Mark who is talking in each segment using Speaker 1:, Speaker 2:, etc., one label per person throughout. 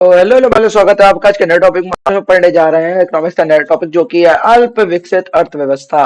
Speaker 1: तो hello hello भाई, स्वागत है आपका। आज के नए टॉपिक में हम पढ़ने जा रहे हैं इकोनॉमिक्स का नया टॉपिक, जो कि है अल्प विकसित अर्थव्यवस्था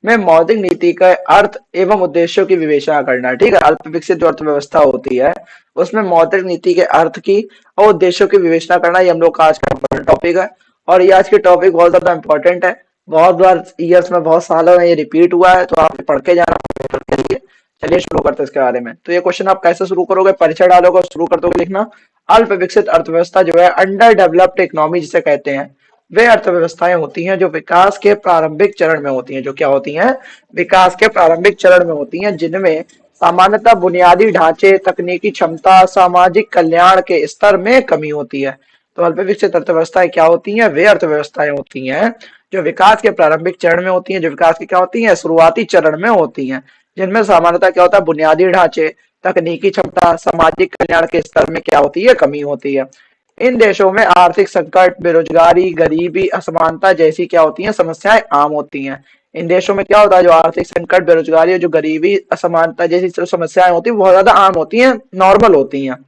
Speaker 1: में मौद्रिक नीति का अर्थ एवं उद्देश्यों की विवेचना करना। ठीक है, अल्प विकसित जो अर्थव्यवस्था होती है उसमें मौद्रिक नीति के अर्थ की और उद्देश्यों की विवेचना करना, ये हम लोग का आज का टॉपिक है। और ये आज के टॉपिक बहुत ज्यादा इंपॉर्टेंट है। बहुत बार ईयर्स में, बहुत सालों में ये रिपीट हुआ है, तो आप पढ़ के जाना के लिए। चलिए शुरू करते हैं इसके बारे में। तो ये क्वेश्चन आप कैसे शुरू करोगे, परिचय डालोगे और शुरू कर दोगे लिखना। अल्प विकसित अर्थव्यवस्था जो है, अंडर डेवलप्ड इकोनॉमी जिसे कहते हैं, वे अर्थव्यवस्थाएं होती हैं जो विकास के प्रारंभिक चरण में होती हैं। जो क्या होती हैं? विकास के प्रारंभिक चरण में होती हैं, जिनमें सामान्यतः बुनियादी ढांचे, तकनीकी क्षमता, सामाजिक कल्याण के स्तर में कमी होती है। तो अल्प विकसित अर्थव्यवस्थाएं क्या होती हैं? वे अर्थव्यवस्थाएं होती हैं जो विकास के प्रारंभिक चरण में होती हैं, जो विकास की क्या होती हैं? शुरुआती चरण में होती हैं, जिनमें सामान्यतः क्या होता है? बुनियादी ढांचे, तकनीकी क्षमता, सामाजिक कल्याण के स्तर में क्या होती है? कमी होती है। इन देशों में आर्थिक संकट, बेरोजगारी, गरीबी, असमानता जैसी क्या होती हैं? समस्याएं आम होती हैं। इन देशों में क्या होता है? जो आर्थिक संकट, बेरोजगारी और जो गरीबी, असमानता जैसी जो समस्याएं होती हैं, बहुत ज्यादा आम होती हैं, नॉर्मल होती हैं।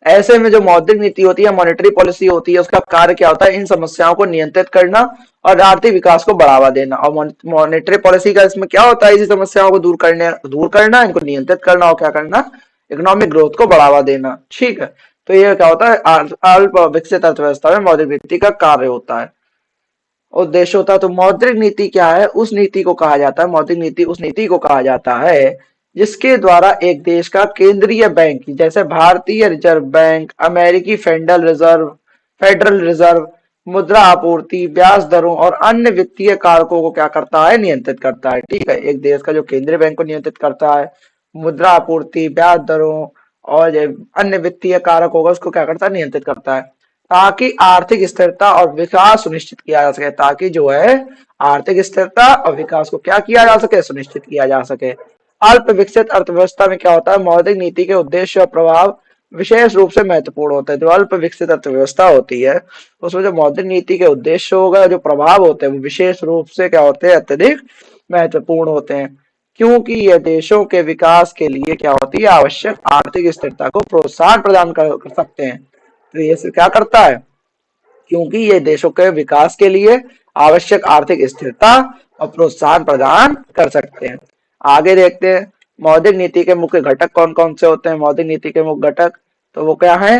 Speaker 1: ऐसे में जो मौद्रिक नीति होती है, मॉनेटरी पॉलिसी होती है, उसका कार्य क्या होता है? इन समस्याओं को नियंत्रित करना और आर्थिक विकास को बढ़ावा देना। और मॉनेटरी पॉलिसी का इसमें क्या होता है? इसी समस्याओं को दूर करना, इनको नियंत्रित करना और क्या करना? इकोनॉमिक ग्रोथ को बढ़ावा देना। ठीक है, तो ये क्या होता है? अल्प विकसित अर्थव्यवस्था में मौद्रिक नीति का कार्य होता है, उद्देश्य होता है। तो मौद्रिक नीति क्या है? उस नीति को कहा जाता है, मौद्रिक नीति उस नीति को कहा जाता है जिसके द्वारा एक देश का केंद्रीय बैंक, जैसे भारतीय रिजर्व बैंक, अमेरिकी फेडरल रिजर्व मुद्रा आपूर्ति, ब्याज दरों और अन्य वित्तीय कारकों को क्या करता है? नियंत्रित करता है। ठीक है, एक देश का जो केंद्रीय बैंक को नियंत्रित करता है, मुद्रा आपूर्ति, ब्याज दरों और जो अन्य वित्तीय कारक होगा उसको क्या करता है? नियंत्रित करता है, ताकि आर्थिक स्थिरता और विकास सुनिश्चित किया जा सके। ताकि जो है आर्थिक स्थिरता और विकास को क्या किया जा सके? सुनिश्चित किया जा सके। अल्प विकसित अर्थव्यवस्था में क्या होता है? मौद्रिक नीति के उद्देश्य और प्रभाव विशेष रूप से महत्वपूर्ण होते हैं। जो अल्प विकसित अर्थव्यवस्था होती है उसमें जो मौद्रिक नीति के उद्देश्य होगा, जो प्रभाव होते हैं, वो विशेष रूप से क्या होते हैं? अत्यधिक महत्वपूर्ण होते हैं, क्योंकि यह देशों के विकास के लिए क्या होती है? आवश्यक आर्थिक स्थिरता को प्रोत्साहन प्रदान कर सकते हैं। तो ये क्या करता है? क्योंकि ये देशों के विकास के लिए आवश्यक आर्थिक स्थिरता और प्रोत्साहन प्रदान कर सकते हैं। आगे देखते हैं मौद्रिक नीति के मुख्य घटक कौन कौन से होते हैं। मौद्रिक नीति के मुख्य घटक तो वो क्या है?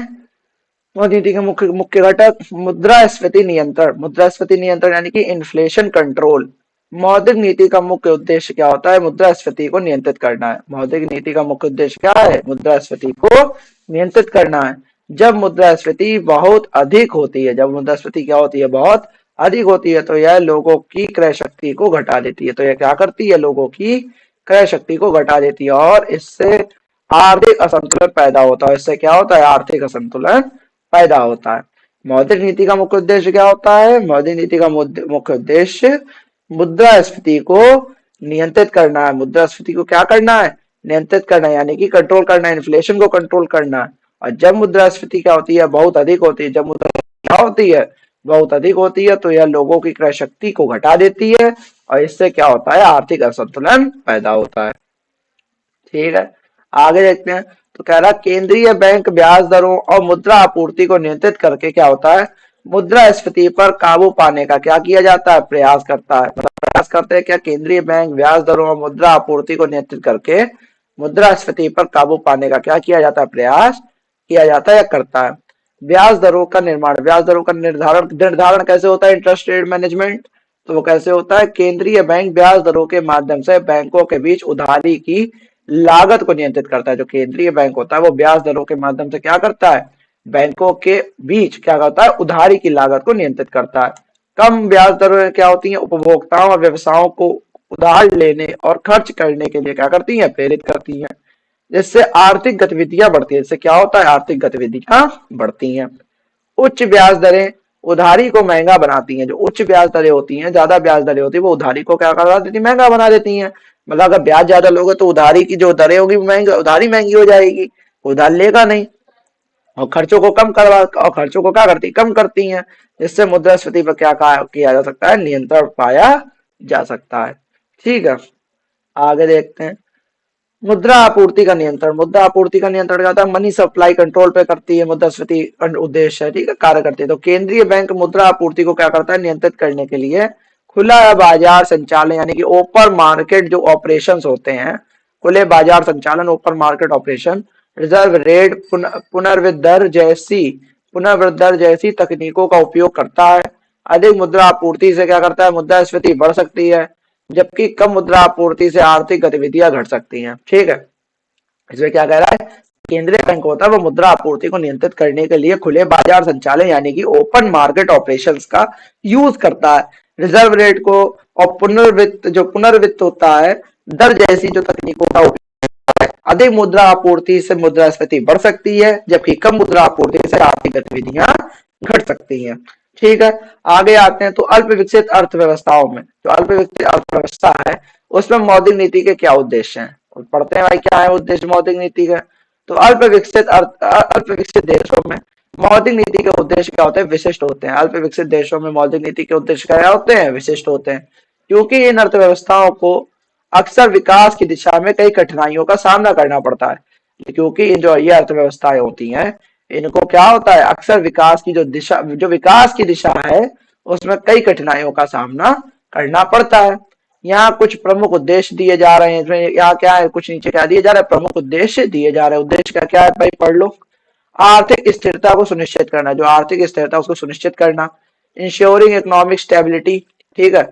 Speaker 1: मौद्रिक नीति के मुख्य मुख्य घटक: मुद्रास्फीति नियंत्रण। मुद्रास्फीति नियंत्रण यानी कि इन्फ्लेशन कंट्रोल। मौद्रिक नीति का मुख्य उद्देश्य क्या होता है? मुद्रास्फीति को नियंत्रित करना है। मौद्रिक नीति का मुख्य उद्देश्य क्या है? मुद्रास्फीति को नियंत्रित करना है। जब मुद्रास्फीति बहुत अधिक होती है, जब मुद्रास्फीति क्या होती है? बहुत अधिक होती है, तो यह लोगों की क्रय शक्ति को घटा देती है। तो यह क्या करती है? लोगों की क्रय शक्ति को घटा देती है और इससे आर्थिक असंतुलन पैदा होता है। इससे क्या होता है? आर्थिक असंतुलन पैदा होता है। मौद्रिक नीति का मुख्य उद्देश्य क्या होता है? मौद्रिक नीति का मुख्य उद्देश्य मुद्रास्फीति को नियंत्रित करना है। मुद्रास्फीति को क्या करना है? नियंत्रित करना है, यानी कि कंट्रोल करना है, इन्फ्लेशन को कंट्रोल करना है। और जब मुद्रास्फीति क्या होती है? बहुत अधिक होती है। जब मुद्रास्फीति क्या होती है? बहुत अधिक होती है, तो यह लोगों की क्रय शक्ति को घटा देती है और इससे क्या होता है? आर्थिक असंतुलन पैदा होता है। ठीक है, आगे देखते हैं। तो कह रहा केंद्रीय बैंक ब्याज दरों और मुद्रा आपूर्ति को नियंत्रित करके क्या होता है? मुद्रास्फीति पर काबू पाने का क्या किया जाता है? प्रयास करता है। मतलब प्रयास करते हैं क्या? केंद्रीय बैंक ब्याज दरों और मुद्रा आपूर्ति को नियंत्रित करके मुद्रास्फीति पर काबू पाने का क्या किया जाता है? प्रयास किया जाता है या करता है। ब्याज दरों का निर्माण, ब्याज दरों का निर्धारण निर्धारण कैसे होता है? Interest rate management. तो वो कैसे होता है? केंद्रीय बैंक ब्याज दरों के माध्यम से बैंकों के बीच उधारी की लागत को नियंत्रित करता है। जो केंद्रीय बैंक होता है वो ब्याज दरों के माध्यम से क्या करता है? बैंकों के बीच क्या करता है? उधारी की लागत को नियंत्रित करता है। कम ब्याज दरें क्या होती हैं? उपभोक्ताओं और व्यवसायों को उधार लेने और खर्च करने के लिए क्या करती हैं? प्रेरित करती हैं, जिससे आर्थिक गतिविधियां बढ़ती है। इससे क्या होता है? आर्थिक गतिविधियां बढ़ती हैं। उच्च ब्याज दरें उधारी को महंगा बनाती हैं। जो उच्च ब्याज दरें होती हैं, ज्यादा ब्याज दरें होती है, वो उधारी को क्या करा देती है? महंगा बना देती हैं। मतलब अगर ब्याज ज्यादा लोगे तो उधारी की जो दरें होगी महंगी, उधारी महंगी हो जाएगी, उधार लेगा नहीं। और खर्चों को कम करवा और खर्चों को क्या करती? कम करती हैं, जिससे मुद्रास्फीति पर क्या किया जा सकता है? नियंत्रण पाया जा सकता है। ठीक है, आगे देखते हैं। मुद्रा आपूर्ति का नियंत्रण, मुद्रा आपूर्ति का नियंत्रण करता है, मनी सप्लाई कंट्रोल पे करती है, मुद्रास्फीति उद्देश्य है, ठीक है, कार्य करती है। तो केंद्रीय बैंक मुद्रा आपूर्ति को क्या करता है, नियंत्रित करने के लिए खुला बाजार संचालन यानी कि ओपन मार्केट जो ऑपरेशंस होते हैं, खुले बाजार संचालन, open market operation, reserve rate, पुनर्विद्ध दर जैसी तकनीकों का उपयोग करता है। अधिक मुद्रा आपूर्ति से क्या करता है, मुद्रास्फीति बढ़ सकती है, जबकि कम मुद्रा आपूर्ति से आर्थिक गतिविधियां घट सकती हैं, ठीक है। इसमें क्या कह रहा है, केंद्रीय बैंक होता है वो मुद्रा आपूर्ति को नियंत्रित करने के लिए खुले बाजार संचालन यानी कि ओपन मार्केट ऑपरेशंस का यूज करता है, रिजर्व रेट को और पुनर्वित्त होता है दर जैसी जो तकनीकों का उपयोग। अधिक मुद्रा आपूर्ति से मुद्रास्फीति बढ़ सकती है, जबकि कम मुद्रा आपूर्ति से आर्थिक गतिविधियां घट सकती हैं, ठीक है। आगे आते हैं तो अल्प विकसित अर्थव्यवस्थाओं में, जो अल्प विकसित अर्थव्यवस्था है उसमें मौद्रिक नीति के क्या उद्देश्य हैं, पढ़ते हैं भाई क्या है उद्देश्य मौद्रिक नीति का। तो अल्प विकसित देशों में मौद्रिक नीति के उद्देश्य क्या होते हैं, विशिष्ट होते हैं। अल्प विकसित देशों में मौद्रिक नीति के उद्देश्य क्या होते हैं, विशिष्ट होते हैं, क्योंकि इन अर्थव्यवस्थाओं को अक्सर विकास की दिशा में कई कठिनाइयों का सामना करना पड़ता है, क्योंकि इन जो ये अर्थव्यवस्थाएं होती हैं इनको क्या होता है, अक्सर विकास की जो विकास की दिशा है उसमें कई कठिनाइयों का सामना करना पड़ता है। यहाँ कुछ प्रमुख उद्देश्य दिए जा रहे हैं, इसमें यहाँ क्या है, कुछ नीचे क्या दिए जा रहा है, प्रमुख उद्देश्य दिए जा रहे हैं। उद्देश्य का क्या है भाई, पढ़ लो। आर्थिक स्थिरता को सुनिश्चित करना, जो आर्थिक स्थिरता उसको सुनिश्चित करना, इंश्योरिंग इकोनॉमिक स्टेबिलिटी, ठीक है।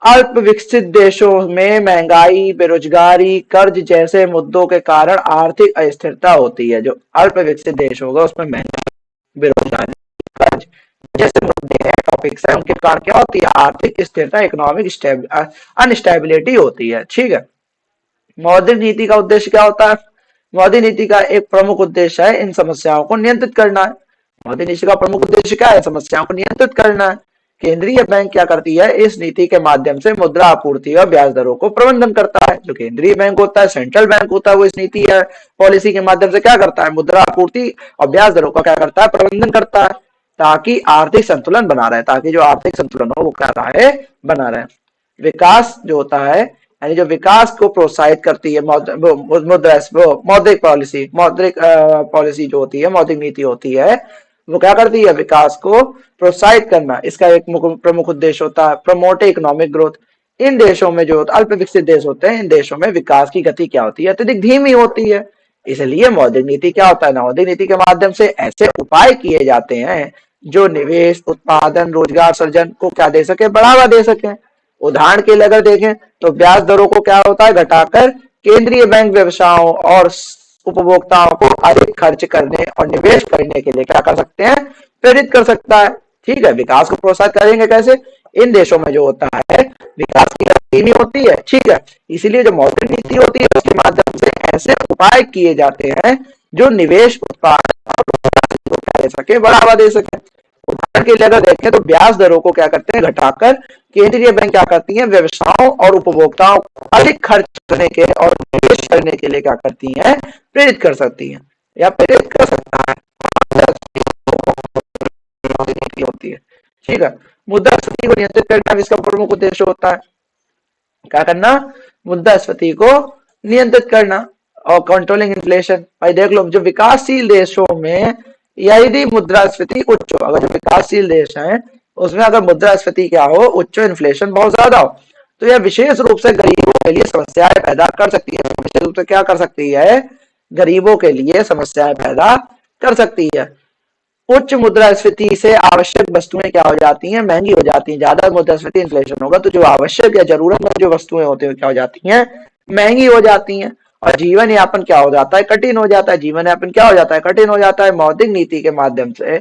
Speaker 1: अल्प विकसित देशों में महंगाई, बेरोजगारी, कर्ज जैसे मुद्दों के कारण आर्थिक अस्थिरता होती है। जो अल्प विकसित देश होगा उसमें महंगाई, बेरोजगारी, कर्ज जैसे मुद्दे हैं, टॉपिक्स हैं, उनके कारण क्या होती है, आर्थिक स्थिरता, इकोनॉमिक अनस्टेबिलिटी होती है, ठीक है। मौद्रिक नीति का उद्देश्य क्या होता है, मौद्रिक नीति का एक प्रमुख उद्देश्य है इन समस्याओं को नियंत्रित करना है। मौद्रिक नीति का प्रमुख उद्देश्य क्या है, समस्याओं को नियंत्रित करना है। केंद्रीय बैंक क्या करती है, इस नीति के माध्यम से मुद्रा आपूर्ति और ब्याज दरों को प्रबंधन करता है। जो केंद्रीय बैंक होता है, सेंट्रल बैंक होता है, वो इस नीति या पॉलिसी के माध्यम से क्या करता है, मुद्रा आपूर्ति और ब्याज दरों का क्या करता है, प्रबंधन करता है, ताकि आर्थिक संतुलन बना रहे, ताकि जो आर्थिक संतुलन हो वो क्या रहे, बना रहे। विकास जो होता है यानी जो विकास को प्रोत्साहित करती है मौद्रिक पॉलिसी जो होती है, मौद्रिक नीति होती है, वो क्या करती है, विकास को प्रोत्साहित करना। इसका एक प्रमुख उद्देश्य होता है प्रमोट इकोनॉमिक ग्रोथ। इन देशों में जो अल्प विकसित देश होते हैं, इन देशों में विकास की गति क्या होती है, अत्यधिक धीमी होती है। इसलिए मौद्रिक नीति क्या होता है, मौद्रिक नीति के माध्यम से ऐसे उपाय किए जाते हैं जो निवेश, उत्पादन, रोजगार सृजन को क्या दे सके, बढ़ावा दे सके। उदाहरण के लिए अगर देखें तो ब्याज दरों को क्या होता है, घटाकर केंद्रीय बैंक व्यवसायों और उपभोक्ताओं को अधिक खर्च करने और निवेश करने के लिए क्या कर सकते हैं, प्रेरित कर सकता है, ठीक है। विकास को प्रोत्साहित करेंगे कैसे, इन देशों में जो होता है विकास की गति धीमी होती है, ठीक है। इसीलिए जो मौद्रिक नीति होती है उसके माध्यम से ऐसे उपाय किए जाते हैं जो निवेश, उत्पादन और दे सके, बढ़ावा दे सके। उदाहरण के लिए अगर देखें तो ब्याज दरों को क्या करते हैं, घटाकर केंद्रीय बैंक क्या करती है, व्यवसायों और उपभोक्ताओं को अधिक खर्च करने के और निवेश करने के लिए क्या करती है, प्रेरित कर सकती है या प्रेरित कर सकता है, होती है, ठीक है। मुद्रास्फीति को नियंत्रित करना इसका प्रमुख उद्देश्य होता है, क्या करना, मुद्रास्फीति को नियंत्रित करना और कंट्रोलिंग इन्फ्लेशन। भाई देख लो, जो विकासशील देशों में यदि मुद्रास्फीति उच्च हो, अगर जो विकासशील देश हैं उसमें अगर मुद्रास्फीति क्या हो, उच्च, इन्फ्लेशन बहुत ज्यादा हो, तो यह विशेष रूप से गरीबों के लिए समस्याएं पैदा कर सकती है। विशेष रूप से क्या कर सकती है, गरीबों के लिए समस्याएं पैदा कर सकती है। उच्च मुद्रास्फीति से आवश्यक वस्तुएं क्या हो जाती हैं, महंगी हो जाती हैं। ज्यादा मुद्रास्फीति, इन्फ्लेशन होगा तो जो आवश्यक या जरूरतमंद जो वस्तुएं होती है क्या हो जाती हैं, महंगी हो जाती हैं, और जीवन यापन क्या हो जाता है, कठिन हो जाता है। जीवन यापन क्या हो जाता है, कठिन हो जाता है। मौद्रिक नीति के माध्यम से,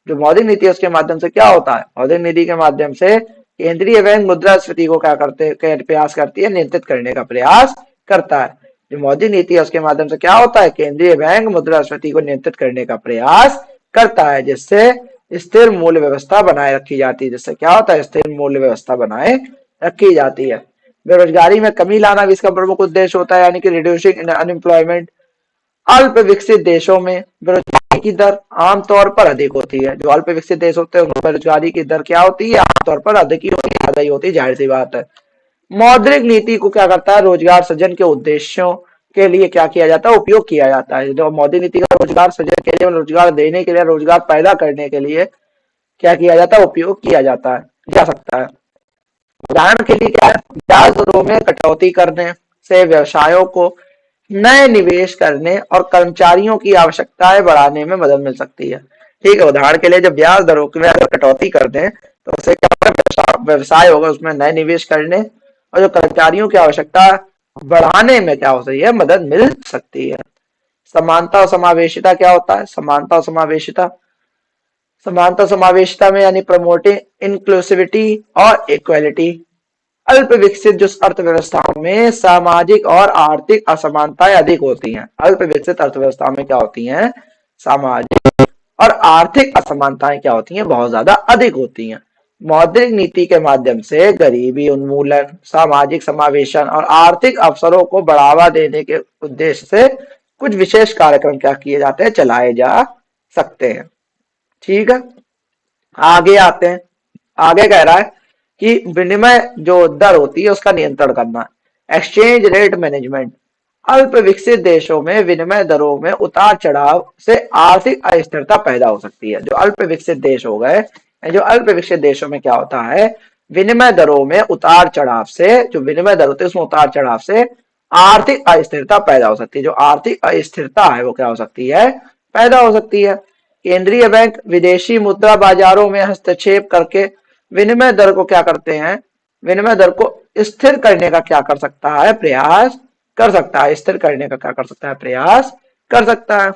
Speaker 1: जो मौद्रिक नीति है उसके माध्यम से क्या होता है, मौद्रिक नीति के माध्यम से केंद्रीय बैंक मुद्रास्फीति को क्या करते प्रयास करती है, नियंत्रित करने का प्रयास करता है। जो मौद्रिक नीति है उसके माध्यम से क्या होता है, केंद्रीय बैंक मुद्रास्फीति को नियंत्रित करने का प्रयास करता है, जिससे स्थिर मूल्य व्यवस्था बनाए रखी जाती है। जिससे क्या होता है, स्थिर मूल्य व्यवस्था बनाए रखी जाती है। बेरोजगारी में कमी लाना भी इसका प्रमुख उद्देश्य होता है, यानी कि रिड्यूसिंग अनएम्प्लॉयमेंट। अल्प विकसित देशों में बेरोजगारी की दर आमतौर पर अधिक होती है। जो अल्प विकसित देश होते हैं उनमें बेरोजगारी की दर क्या होती है, आमतौर पर अधिक ही होती है, ज्यादा ही होती है, जाहिर सी बात है। मौद्रिक नीति को क्या करता है, रोजगार सृजन के उद्देश्यों के लिए क्या किया जाता है, उपयोग किया जाता है। जो मौद्रिक नीति का रोजगार सृजन के लिए, रोजगार देने के लिए, रोजगार पैदा करने के लिए क्या किया जाता है, उपयोग किया जाता है, जा सकता है। उदाहरण के लिए क्या है, ब्याज दरों में कटौती करने से व्यवसायों को नए निवेश करने और कर्मचारियों की आवश्यकताएं बढ़ाने में मदद मिल सकती है। ठीक है, उदाहरण के लिए जब ब्याज दरों में अगर कटौती कर दें तो उससे क्या होगा, व्यवसाय होगा, उसमें नए निवेश करने और जो कर्मचारियों की आवश्यकता बढ़ाने में क्या हो सकती है, मदद मिल सकती है। समानता और समावेशिता क्या होता है, समानता और समावेशिता, समानता समावेशिता में यानी प्रमोटिंग इंक्लूसिविटी और इक्वलिटी। अल्प विकसित जो अर्थव्यवस्थाओं में सामाजिक और आर्थिक असमानताएं अधिक होती हैं। अल्प विकसित अर्थव्यवस्था में क्या होती हैं, सामाजिक और आर्थिक असमानताएं क्या होती हैं, बहुत ज्यादा अधिक होती हैं। मौद्रिक नीति के माध्यम से गरीबी उन्मूलन, सामाजिक समावेशन और आर्थिक अवसरों को बढ़ावा देने के उद्देश्य से कुछ विशेष कार्यक्रम क्या किए जाते हैं, चलाए जा सकते हैं। ठीक है, आगे आते हैं। आगे कह रहा है कि विनिमय जो दर होती है उसका नियंत्रण करना, एक्सचेंज रेट मैनेजमेंट। अल्प विकसित देशों में विनिमय दरों में उतार चढ़ाव से आर्थिक अस्थिरता पैदा हो सकती है। जो अल्प विकसित देश हो गए, जो अल्प विकसित देशों में क्या होता है, विनिमय दरों में उतार चढ़ाव से, जो विनिमय दर होती है उसमें उतार चढ़ाव से आर्थिक अस्थिरता पैदा हो सकती है। जो आर्थिक अस्थिरता है वो क्या हो सकती है, पैदा हो सकती है। केंद्रीय बैंक विदेशी मुद्रा बाजारों में हस्तक्षेप करके विनिमय दर को क्या करते हैं, विनिमय दर को स्थिर करने का क्या कर सकता है, प्रयास कर सकता है, स्थिर करने का क्या कर सकता है, प्रयास कर सकता है।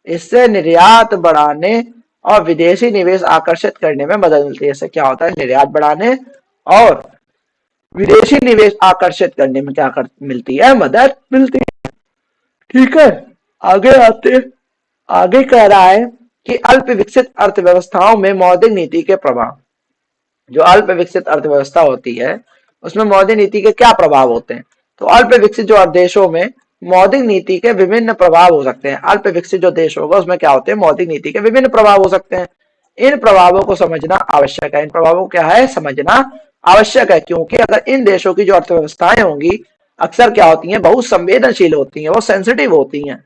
Speaker 1: इससे निर्यात बढ़ाने और विदेशी निवेश आकर्षित करने में मदद मिलती है। इससे क्या होता है, निर्यात बढ़ाने और विदेशी निवेश आकर्षित करने में क्या मिलती है, मदद मिलती है। ठीक है, आगे आते, आगे कह रहा है कि अल्प विकसित अर्थव्यवस्थाओं में मौद्रिक नीति के प्रभाव। जो अल्प विकसित अर्थव्यवस्था होती है उसमें मौद्रिक नीति के क्या प्रभाव होते हैं, तो अल्प विकसित जो देशों में मौद्रिक नीति के विभिन्न प्रभाव हो सकते हैं। अल्प विकसित जो देश होगा उसमें क्या होते हैं, मौद्रिक नीति के विभिन्न प्रभाव हो सकते हैं। इन प्रभावों को समझना आवश्यक है, इन प्रभावों को क्या है, समझना आवश्यक है, क्योंकि अगर इन देशों की जो अर्थव्यवस्थाएं होंगी अक्सर क्या होती हैं, बहुत संवेदनशील होती हैं, वो सेंसिटिव होती हैं।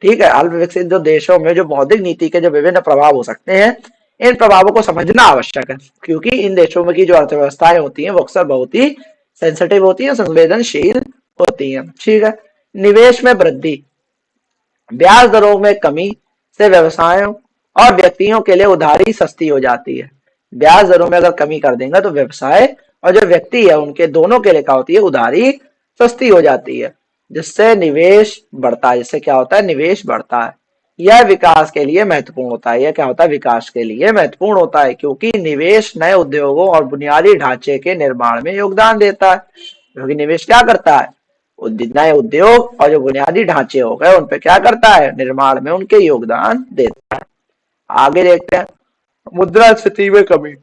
Speaker 1: ठीक है, अल्प विकसित जो देशों में जो मौद्रिक नीति के जो विभिन्न प्रभाव हो सकते हैं, इन प्रभावों को समझना आवश्यक है, क्योंकि इन देशों में की जो अर्थव्यवस्थाएं होती हैं वो अक्सर बहुत ही सेंसिटिव होती हैं, संवेदनशील होती हैं। ठीक है, निवेश में वृद्धि, ब्याज दरों में कमी से व्यवसायों और व्यक्तियों के लिए उधारी सस्ती हो जाती है। ब्याज दरों में अगर कमी कर देंगे तो व्यवसाय और जो व्यक्ति है उनके दोनों के लिए क्या होती है, उधारी सस्ती हो जाती है, जिससे निवेश बढ़ता है। जिससे क्या होता है, निवेश बढ़ता है। यह विकास के लिए महत्वपूर्ण होता है। यह क्या होता है, विकास के लिए महत्वपूर्ण होता है, क्योंकि निवेश नए उद्योगों और बुनियादी ढांचे के निर्माण में योगदान देता है। क्योंकि निवेश क्या करता है, नए उद्योग और जो बुनियादी ढांचे हो गए उन पे क्या करता है, निर्माण में उनके योगदान देता है। आगे देखते हैं, मुद्रास्फीति में कमी।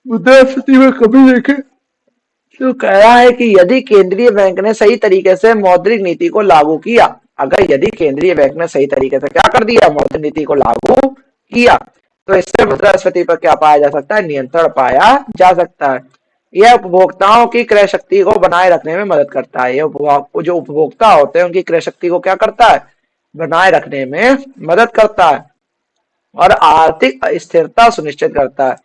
Speaker 1: मुद्रास्फीति में कमी देखें तो कह रहा है कि यदि केंद्रीय बैंक ने सही तरीके से मौद्रिक नीति को लागू किया, अगर यदि केंद्रीय बैंक ने सही तरीके से क्या कर दिया, मौद्रिक नीति को लागू किया, तो इससे मुद्रास्फीति पर क्या पाया जा सकता है, नियंत्रण पाया जा सकता है। यह उपभोक्ताओं की क्रय शक्ति को बनाए रखने में मदद करता है। यह जो उपभोक्ता होते हैं उनकी क्रय शक्ति को क्या करता है, बनाए रखने में मदद करता है और आर्थिक स्थिरता सुनिश्चित करता है।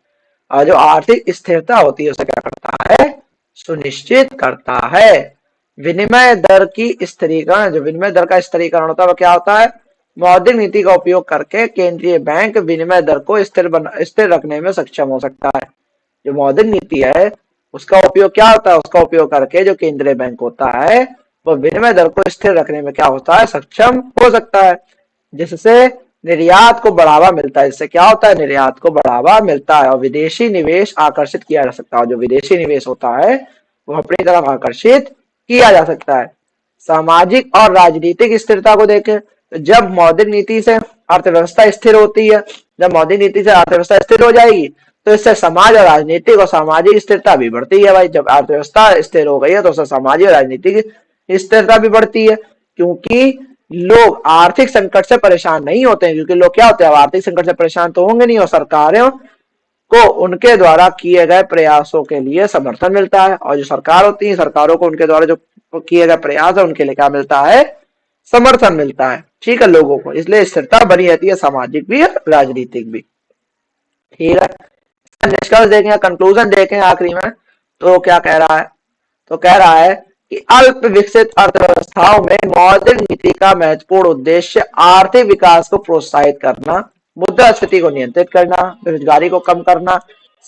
Speaker 1: और जो आर्थिक स्थिरता होती है उसे क्या करता है, सुनिश्चित करता है। विनिमय दर की स्थिरीकरण, जो विनिमय दर का स्थिरीकरण होता है वो क्या होता है, मौद्रिक नीति का उपयोग करके केंद्रीय बैंक विनिमय दर को स्थिर रखने में सक्षम हो सकता है। जो मौद्रिक नीति है उसका उपयोग क्या होता है, उसका उपयोग करके जो केंद्रीय बैंक होता है वो विनिमय दर को स्थिर रखने में क्या होता है, सक्षम हो सकता है, जिससे निर्यात को बढ़ावा मिलता है। इससे क्या होता है, निर्यात को बढ़ावा मिलता है और विदेशी निवेश आकर्षित किया जा सकता है। जो विदेशी निवेश होता है वो अपनी तरफ आकर्षित किया जा सकता है। सामाजिक और राजनीतिक स्थिरता को देखें तो जब मौद्रिक नीति से अर्थव्यवस्था स्थिर होती है, जब मौद्रिक नीति से अर्थव्यवस्था स्थिर हो जाएगी तो इससे समाज और राजनीतिक और सामाजिक स्थिरता भी बढ़ती है। भाई जब अर्थव्यवस्था स्थिर हो गई है तो उससे सामाजिक और राजनीतिक स्थिरता भी बढ़ती है, क्योंकि लोग आर्थिक संकट से परेशान नहीं होते हैं। क्योंकि लोग क्या होते हैं, आर्थिक संकट से परेशान तो होंगे नहीं और सरकारों को उनके द्वारा किए गए प्रयासों के लिए समर्थन मिलता है। और जो सरकार होती है, सरकारों को उनके द्वारा जो किए गए प्रयास है उनके लिए क्या मिलता है, समर्थन मिलता है, ठीक है, लोगों को, इसलिए स्थिरता बनी रहती है, सामाजिक भी और राजनीतिक भी। ठीक है, निष्कर्ष देखें, कंक्लूजन देखें आखिरी में, तो क्या कह रहा है, तो कह रहा है कि अल्प विकसित अर्थव्यवस्थाओं में मौद्रिक नीति का महत्वपूर्ण उद्देश्य आर्थिक विकास को प्रोत्साहित करना, मुद्रास्फीति को नियंत्रित करना, बेरोजगारी को कम करना,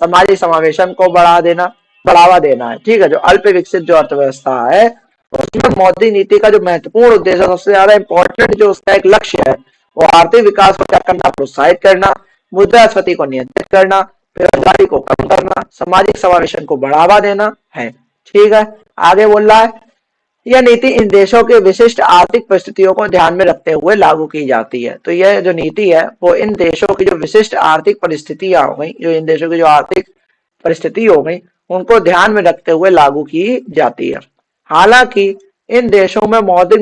Speaker 1: सामाजिक समावेशन को बढ़ावा देना है। ठीक है, जो अल्प विकसित जो अर्थव्यवस्था है उसमें मौद्रिक नीति का जो महत्वपूर्ण उद्देश्य, सबसे ज्यादा इंपॉर्टेंट जो उसका एक लक्ष्य है, वो आर्थिक विकास को क्या करना, प्रोत्साहित करना, मुद्रास्फीति को नियंत्रित करना, बेरोजगारी को कम करना, सामाजिक समावेशन को बढ़ावा देना है। ठीक है, आगे बोल रहा है, यह नीति इन देशों के विशिष्ट आर्थिक परिस्थितियों को ध्यान में रखते हुए लागू की जाती है। तो यह जो नीति है वो इन देशों की जो विशिष्ट आर्थिक परिस्थितियां हो गई, जो इन देशों की जो आर्थिक परिस्थिति हो गई, उनको ध्यान में रखते हुए लागू की जाती है। हालांकि इन देशों में मौद्रिक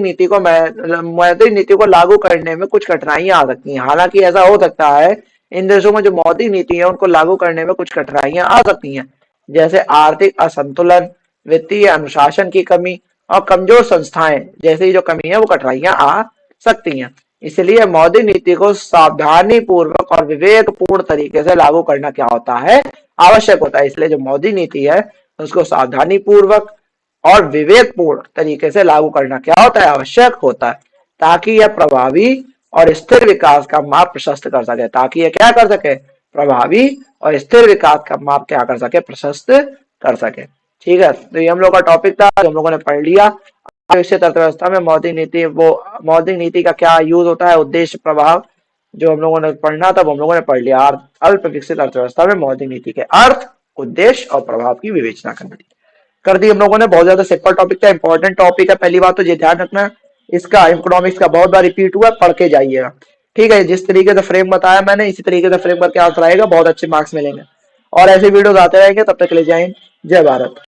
Speaker 1: नीति को लागू करने में कुछ कठिनाइयां आ सकती हैं। हालांकि ऐसा हो सकता है इन देशों में जो मौद्रिक नीति है उनको लागू करने में कुछ कठिनाइयां आ सकती हैं, जैसे आर्थिक असंतुलन, वित्तीय अनुशासन की कमी और कमजोर संस्थाएं जैसी जो कमी है वो कठिनाइयां आ सकती हैं। इसलिए मौद्रिक नीति को सावधानी पूर्वक और विवेकपूर्ण तरीके से लागू करना क्या होता है, आवश्यक होता है। इसलिए जो मौद्रिक नीति है उसको सावधानी पूर्वक और विवेकपूर्ण तरीके से लागू करना क्या होता है, आवश्यक होता है, ताकि यह प्रभावी और स्थिर विकास का मार्ग प्रशस्त कर सके, ताकि यह क्या कर सके, प्रभावी और स्थिर विकास का मार्ग क्या कर सके, प्रशस्त कर सके। ठीक है, तो ये हम लोग का टॉपिक था जो हम लोगों ने पढ़ लिया। विकसित अर्थव्यवस्था में मौद्रिक नीति का क्या यूज होता है, उद्देश्य, प्रभाव, जो हम लोगों ने पढ़ना था वो हम लोगों ने पढ़ लिया। अल्प विकसित अर्थव्यवस्था में मौद्रिक नीति के अर्थ, उद्देश्य और प्रभाव की विवेचना कर दी हम लोगों ने। बहुत ज्यादा सिंपल टॉपिक था, इंपॉर्टेंट टॉपिक है। पहली बात तो ये ध्यान रखना, इसका इकोनॉमिक्स का बहुत बार रिपीट हुआ, पढ़ के जाइएगा। ठीक है, जिस तरीके से फ्रेम बताया मैंने इसी तरीके से फ्रेम करके आंसर आएगा, बहुत अच्छे मार्क्स मिलेंगे। और ऐसे वीडियोस आते रहेंगे, तब तक के लिए जय हिंद, जय भारत।